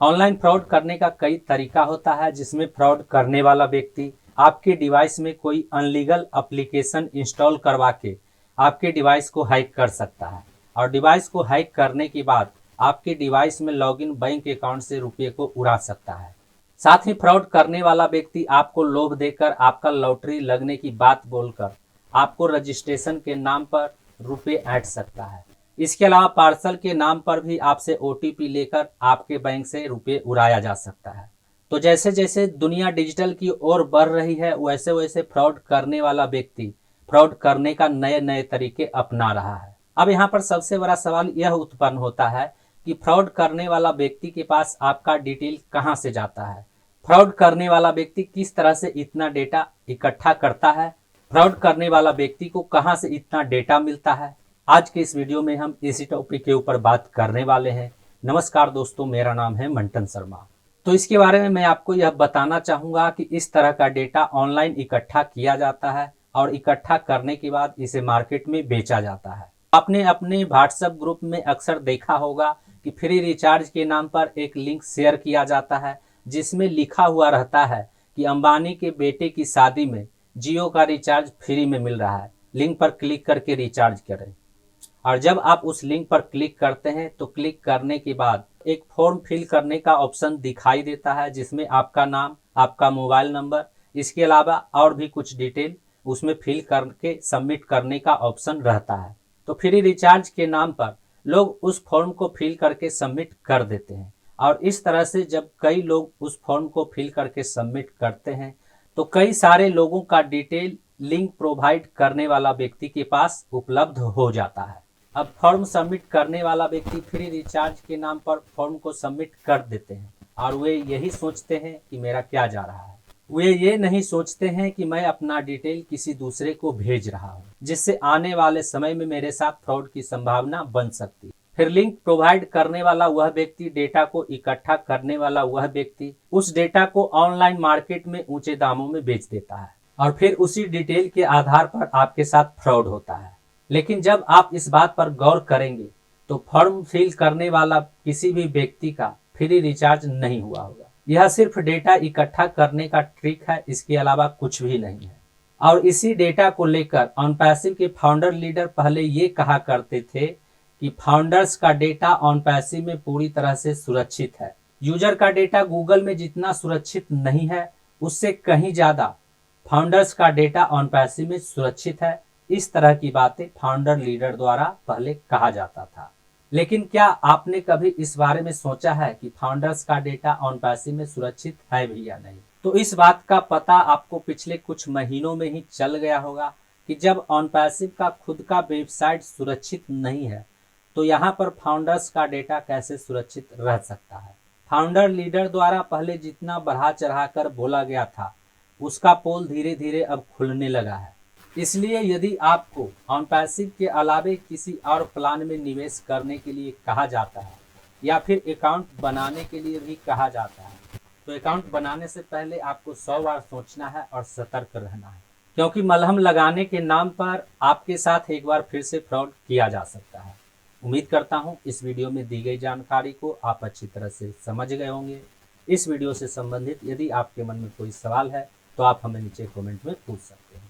Online fraud करने का कई तरीका होता है, जिसमें फ्रॉड करने वाला व्यक्ति आपके डिवाइस में कोई अनलीगल एप्लीकेशन इंस्टॉल करवा के आपके डिवाइस को हैक कर सकता है और डिवाइस को हैक करने के बाद आपके डिवाइस में लॉगिन बैंक अकाउंट से रुपये को उड़ा सकता है। साथ ही फ्रॉड करने वाला व्यक्ति आपको लोभ देकर आपका लॉटरी लगने की बात बोलकर आपको रजिस्ट्रेशन के नाम पर रुपये ऐंठ सकता है। इसके अलावा पार्सल के नाम पर भी आपसे ओटीपी लेकर आपके बैंक से रुपये उड़ाया जा सकता है। तो जैसे जैसे दुनिया डिजिटल की ओर बढ़ रही है, वैसे वैसे फ्रॉड करने वाला व्यक्ति फ्रॉड करने का नए नए तरीके अपना रहा है। अब यहाँ पर सबसे बड़ा सवाल यह उत्पन्न होता है कि फ्रॉड करने वाला व्यक्ति के पास आपका डिटेल कहाँ से जाता है, फ्रॉड करने वाला व्यक्ति किस तरह से इतना डेटा इकट्ठा करता है, फ्रॉड करने वाला व्यक्ति को कहाँ से इतना डेटा मिलता है। आज के इस वीडियो में हम इसी टॉपिक के ऊपर बात करने वाले हैं। नमस्कार दोस्तों, मेरा नाम है मंटन शर्मा। तो इसके बारे में मैं आपको यह बताना चाहूँगा कि इस तरह का डेटा ऑनलाइन इकट्ठा किया जाता है और इकट्ठा करने के बाद इसे मार्केट में बेचा जाता है। आपने अपने व्हाट्सएप ग्रुप में अक्सर देखा होगा कि फ्री रिचार्ज के नाम पर एक लिंक शेयर किया जाता है, जिसमें लिखा हुआ रहता है कि अंबानी के बेटे की शादी में जियो का रिचार्ज फ्री में मिल रहा है, लिंक पर क्लिक करके रिचार्ज करें। और जब आप उस लिंक पर क्लिक करते हैं तो क्लिक करने के बाद एक फॉर्म फिल करने का ऑप्शन दिखाई देता है, जिसमें आपका नाम, आपका मोबाइल नंबर, इसके अलावा और भी कुछ डिटेल उसमें फिल करके सबमिट करने का ऑप्शन रहता है। तो फ्री रिचार्ज के नाम पर लोग उस फॉर्म को फिल करके सबमिट कर देते हैं और इस तरह से जब कई लोग उस फॉर्म को फिल करके सबमिट करते हैं तो कई सारे लोगों का डिटेल लिंक प्रोवाइड करने वाला व्यक्ति के पास उपलब्ध हो जाता है। अब फॉर्म सबमिट करने वाला व्यक्ति फ्री रिचार्ज के नाम पर फॉर्म को सबमिट कर देते हैं और वे यही सोचते हैं कि मेरा क्या जा रहा है। वे ये नहीं सोचते हैं कि मैं अपना डिटेल किसी दूसरे को भेज रहा हूँ, जिससे आने वाले समय में मेरे साथ फ्रॉड की संभावना बन सकती है। फिर लिंक प्रोवाइड करने वाला वह व्यक्ति, डेटा को इकट्ठा करने वाला वह व्यक्ति उस डेटा को ऑनलाइन मार्केट में ऊंचे दामों में बेच देता है और फिर उसी डिटेल के आधार पर आपके साथ फ्रॉड होता है। लेकिन जब आप इस बात पर गौर करेंगे तो फॉर्म फिल करने वाला किसी भी व्यक्ति का फ्री रिचार्ज नहीं हुआ होगा। यह सिर्फ डेटा इकट्ठा करने का ट्रिक है, इसके अलावा कुछ भी नहीं है। और इसी डेटा को लेकर ऑनपैसिव के फाउंडर लीडर पहले ये कहा करते थे कि फाउंडर्स का डेटा ऑनपैसिव में पूरी तरह से सुरक्षित है। यूजर का डेटा गूगल में जितना सुरक्षित नहीं है, उससे कहीं ज्यादा फाउंडर्स का डेटा ऑनपैसिव में सुरक्षित है। इस तरह की बातें फाउंडर लीडर द्वारा पहले कहा जाता था। लेकिन क्या आपने कभी इस बारे में सोचा है कि फाउंडर्स का डेटा ऑनपैसिव में सुरक्षित है भी या नहीं? तो इस बात का पता आपको पिछले कुछ महीनों में ही चल गया होगा कि जब ऑनपैसिव का खुद का वेबसाइट सुरक्षित नहीं है तो यहाँ पर फाउंडर्स का डेटा कैसे सुरक्षित रह सकता है। फाउंडर लीडर द्वारा पहले जितना बढ़ा चढ़ाकर बोला गया था, उसका पोल धीरे धीरे अब खुलने लगा है। इसलिए यदि आपको ऑनपैसिव के अलावे किसी और प्लान में निवेश करने के लिए कहा जाता है या फिर अकाउंट बनाने के लिए भी कहा जाता है, तो अकाउंट बनाने से पहले आपको 100 बार सोचना है और सतर्क रहना है, क्योंकि मलहम लगाने के नाम पर आपके साथ एक बार फिर से फ्रॉड किया जा सकता है। उम्मीद करता हूँ इस वीडियो में दी गई जानकारी को आप अच्छी तरह से समझ गए होंगे। इस वीडियो से संबंधित यदि आपके मन में कोई सवाल है तो आप हमें नीचे कमेंट में पूछ सकते हैं।